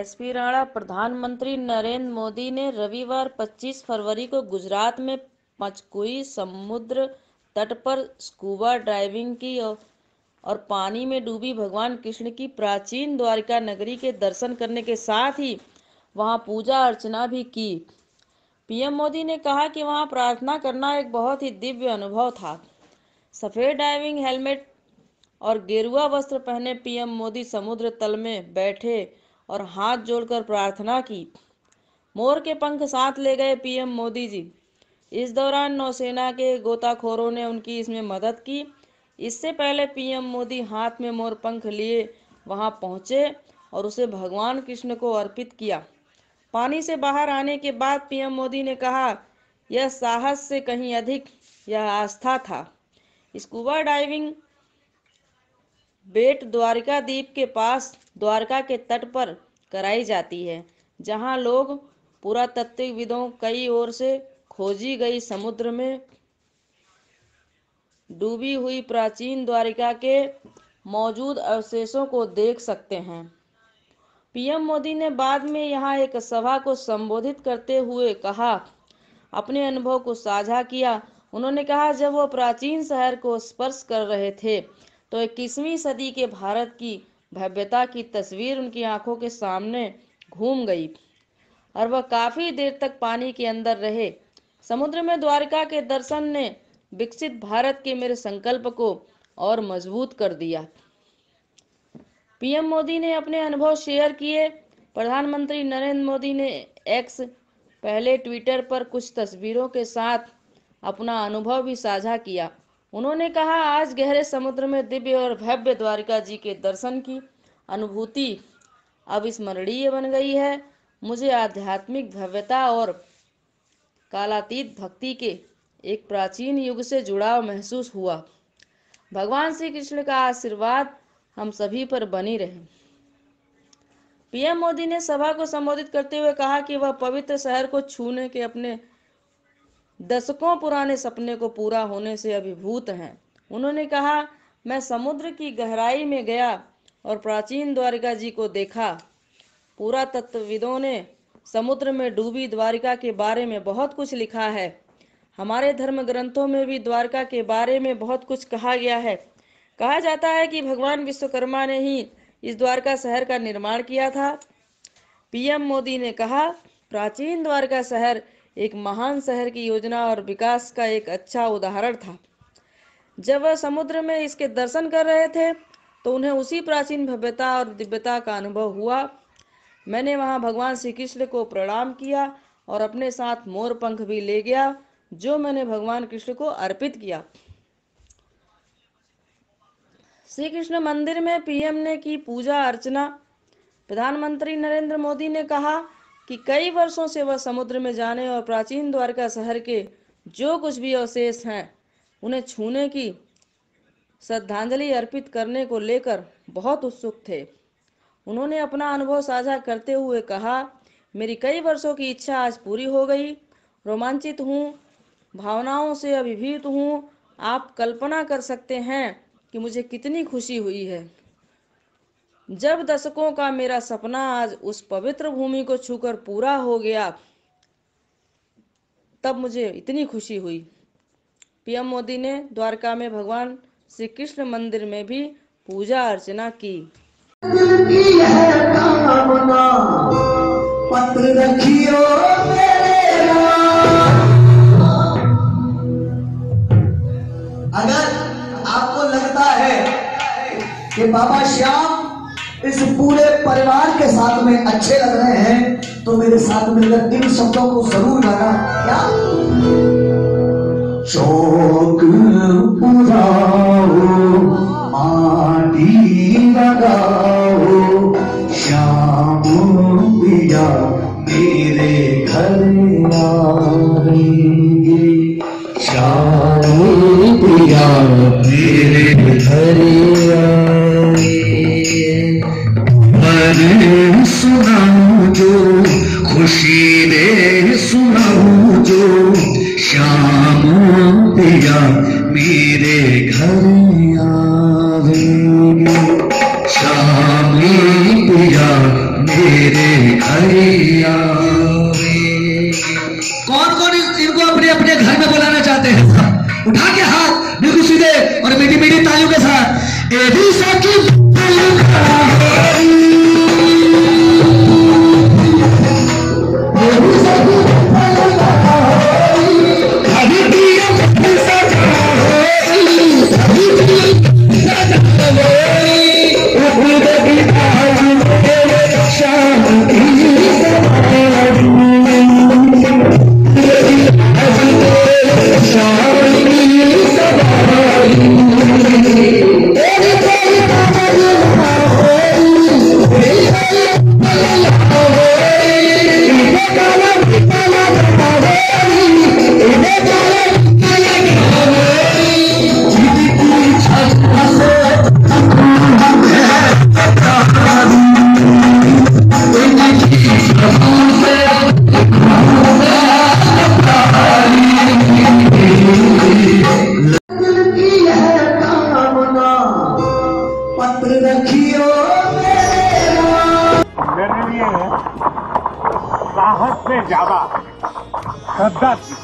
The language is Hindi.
एसपी राणा। प्रधानमंत्री नरेंद्र मोदी ने रविवार 25 फरवरी को गुजरात में पंचकुई समुद्र तट पर स्कूबा डाइविंग की और पानी में डूबी भगवान कृष्ण की प्राचीन द्वारिका नगरी के दर्शन करने के साथ ही वहां पूजा अर्चना भी की। पीएम मोदी ने कहा कि वहां प्रार्थना करना एक बहुत ही दिव्य अनुभव था। सफेद डाइविंग हेलमेट और गेरुआ वस्त्र पहने पीएम मोदी समुद्र तल में बैठे और हाथ जोड़कर प्रार्थना की। मोर के पंख साथ ले गए पीएम मोदी जी। इस दौरान नौसेना के गोताखोरों ने उनकी इसमें मदद की। इससे पहले पीएम मोदी हाथ में मोर पंख लिए वहां पहुंचे और उसे भगवान कृष्ण को अर्पित किया। पानी से बाहर आने के बाद पीएम मोदी ने कहा, यह साहस से कहीं अधिक यह आस्था था। स्कूबा डाइविंग बेट द्वारिका द्वीप के पास द्वारका के तट पर कराई जाती है, जहां लोग पुरातत्वविदों कई ओर से खोजी गई समुद्र में डूबी हुई प्राचीन द्वारिका के मौजूद अवशेषों को देख सकते हैं। पीएम मोदी ने बाद में यहां एक सभा को संबोधित करते हुए कहा, अपने अनुभव को साझा किया। उन्होंने कहा, जब वो प्राचीन शहर को स्पर्श कर रहे थे तो 21वीं सदी के भारत की भव्यता की तस्वीर उनकी आंखों के सामने घूम गई और वह काफी देर तक पानी के अंदर रहे। समुद्र में द्वारका के दर्शन ने विकसित भारत के मेरे संकल्प को और मजबूत कर दिया। पीएम मोदी ने अपने अनुभव शेयर किए। प्रधानमंत्री नरेंद्र मोदी ने एक्स पहले ट्विटर पर कुछ तस्वीरों के साथ अपना अनुभव भी साझा किया। उन्होंने कहा, आज गहरे समुद्र में दिव्य और भव्य द्वारिका जी के दर्शन की अनुभूति अब स्मरणीय बन गई है। मुझे आध्यात्मिक भव्यता और कालातीत भक्ति के एक प्राचीन युग से जुड़ाव महसूस हुआ। भगवान श्री कृष्ण का आशीर्वाद हम सभी पर बनी रहे। पीएम मोदी ने सभा को संबोधित करते हुए कहा कि वह पवित्र शहर को छूने के अपने दशकों पुराने सपने को पूरा होने से अभिभूत हैं। उन्होंने कहा, मैं समुद्र की गहराई में गया और प्राचीन द्वारिका जी को देखा। पुरातत्वविदों ने समुद्र में डूबी द्वारिका के बारे में बहुत कुछ लिखा है। हमारे धर्म ग्रंथों में भी द्वारका के बारे में बहुत कुछ कहा गया है। कहा जाता है कि भगवान विश्वकर्मा ने ही इस द्वारका शहर का निर्माण किया था। पीएम मोदी ने कहा, प्राचीन द्वारका शहर एक महान शहर की योजना और विकास का एक अच्छा उदाहरण था। जब वह समुद्र में इसके दर्शन कर रहे थे तो उन्हें उसी प्राचीन भव्यता और दिव्यता का अनुभव हुआ। मैंने वहां भगवान श्री कृष्ण को प्रणाम किया और अपने साथ मोर पंख भी ले गया, जो मैंने भगवान कृष्ण को अर्पित किया। श्री कृष्ण मंदिर में पीएम ने की पूजा अर्चना। प्रधानमंत्री नरेंद्र मोदी ने कहा कि कई वर्षों से वह समुद्र में जाने और प्राचीन द्वारका शहर के जो कुछ भी अवशेष हैं उन्हें छूने की श्रद्धांजलि अर्पित करने को लेकर बहुत उत्सुक थे। उन्होंने अपना अनुभव साझा करते हुए कहा, मेरी कई वर्षों की इच्छा आज पूरी हो गई। रोमांचित हूँ, भावनाओं से अभिभूत हूँ। आप कल्पना कर सकते हैं कि मुझे कितनी खुशी हुई है जब दशकों का मेरा सपना आज उस पवित्र भूमि को छूकर पूरा हो गया। तब मुझे इतनी खुशी हुई। पीएम मोदी ने द्वारका में भगवान श्री कृष्ण मंदिर में भी पूजा अर्चना की। पत्र रखियो अगर आपको लगता है कि बाबा श्याम इस पूरे परिवार के साथ में अच्छे लग रहे हैं तो मेरे साथ मिलकर इन शब्दों को जरूर लगा। क्या चौक पुराओ, माटी लगाओ, श्याम पिया मेरे घर आएंगे, श्याम पिया मेरे घर सुनाऊं जो खुशी दे, सुनाऊं जो श्याम पिया मेरे घर आवेंगे, श्याम पिया मेरे कौन कौन इनको अपने अपने घर में बुलाना चाहते हैं? उठा के हाथ बिल्कुल सीधे और मीठी मीठी तालियों के साथ। ए भी साकी मेरे लिए साहस से ज्यादा श्रद्धा थी।